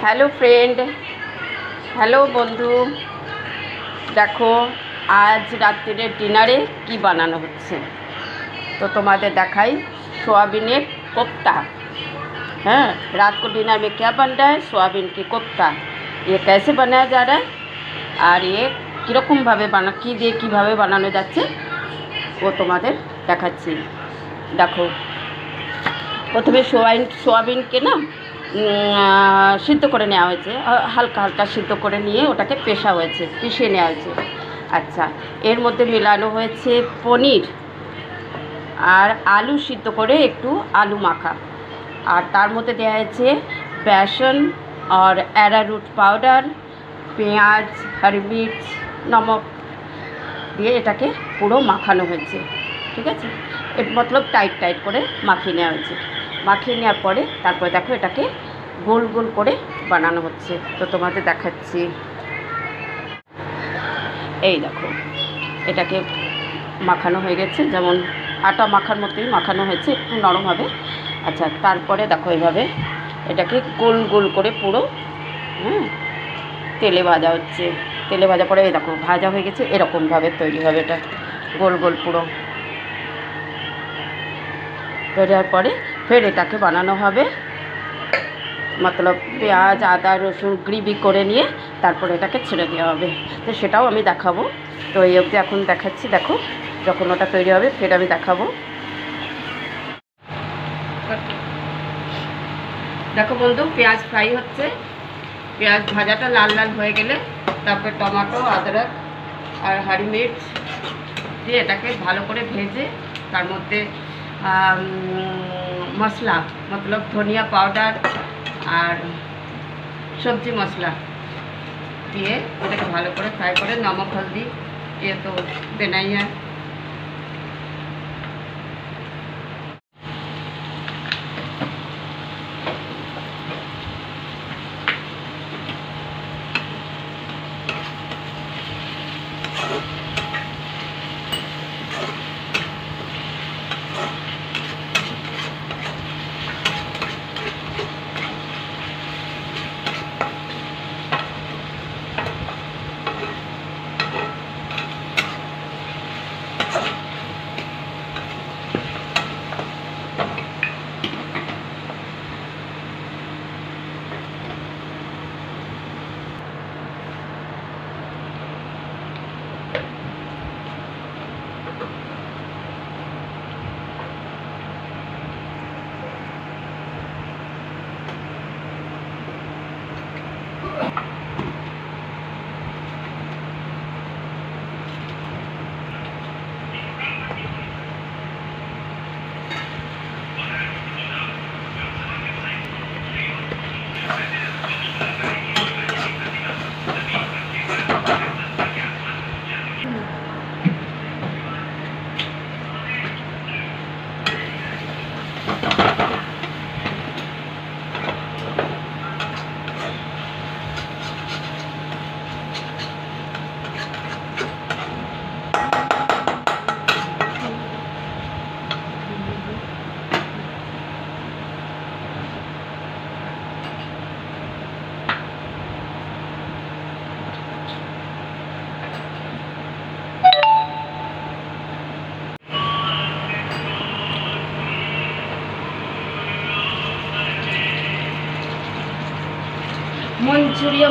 Hello friend, hello বন্ধু। দেখো আজ রাত্রিরের ডিনারে কি বানানো হচ্ছে তো তোমাদের দেখাই। सोयाबीन कोफ्ता। हाँ, रात को डिनर में क्या बन रहा है? सोयाबीन की कोफ्ता। ये कैसे बनाया जा रहा है और ये কীরকম ভাবে কী দিয়ে কীভাবে বানানো যাচ্ছে ও তোমাদের দেখাচ্ছি। দেখো প্রথমে সোয়াবিনকে না সিদ্ধ করে নেওয়া হয়েছে, হালকা হালকা সিদ্ধ করে নিয়ে ওটাকে পিষে নেওয়া হয়েছে। আচ্ছা, এর মধ্যে মেলানো হয়েছে পনির আর আলু সিদ্ধ করে একটু আলু মাখা, আর তার মধ্যে দেওয়া হয়েছে বেসন আর অ্যারারুট পাউডার, পেঁয়াজ, হরি মির্চ, নমক দিয়ে এটাকে পুরো মাখানো হয়েছে। ঠিক আছে, মতলব টাইট করে মাখিয়ে নেওয়া হয়েছে। মাখিয়ে নেওয়ার পরে তারপরে দেখো এটাকে গোল গোল করে বানানো হচ্ছে, তো তোমাদের দেখাচ্ছি। এই দেখো এটাকে মাখানো হয়ে গেছে, যেমন আটা মাখার মতোই মাখানো হয়েছে, একটু নরম হবে। আচ্ছা, তারপরে দেখো এইভাবে এটাকে গোল গোল করে পুরো তেলে ভাজা হচ্ছে। তেলে ভাজা পরে এই দেখো ভাজা হয়ে গেছে, এরকমভাবে তৈরি হবে। এটা গোল গোল পুরো তৈরি হওয়ার পরে ফের এটাকে বানানো হবে, মতলব পেঁয়াজ আদা রসুন গ্রেভি করে নিয়ে তারপরে এটাকে ছেড়ে দেওয়া হবে। তো সেটাও আমি দেখাবো। তো এই অবধি এখন দেখাচ্ছি, দেখো যখন ওটা তৈরি হবে ফের আমি দেখাবো। দেখো বন্ধু, পেঁয়াজ ফ্রাই হচ্ছে। পেঁয়াজ ভাজাটা লাল লাল হয়ে গেলে তারপর টমেটো আদরক আর হরি মির্চ দিয়ে এটাকে ভালো করে ভেজে তার মধ্যে মশলা মতলব ধনিয়া পাউডার আর সবজি মশলা দিয়ে এটাকে ভালো করে ফ্রাই করে নমক হলদি ये तो देना ही है।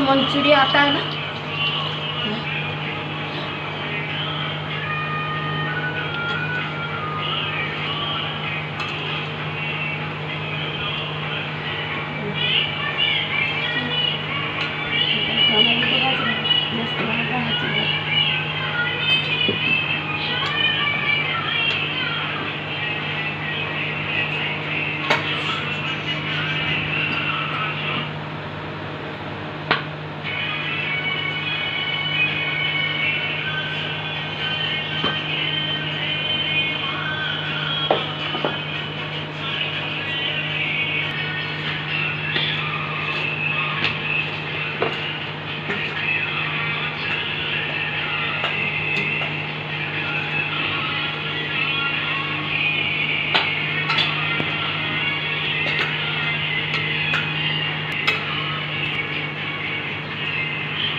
मंचूरिया आता है ना,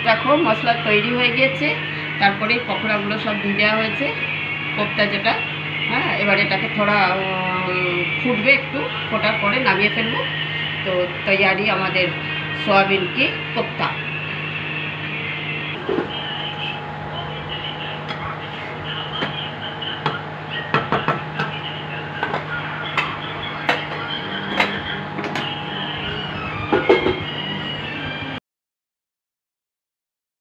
দেখো মশলা তৈরি হয়ে গিয়েছে, তারপরে পকোড়াগুলো সব দিয়ে দেওয়া হয়েছে, কোপ্তা যেটা। হ্যাঁ, এবার এটাকে থোড়া ফুটবে, একটু ফোটার পরে নামিয়ে ফেলবো। তো তৈয়ারি আমাদের সোয়াবিন কি কোপ্তা।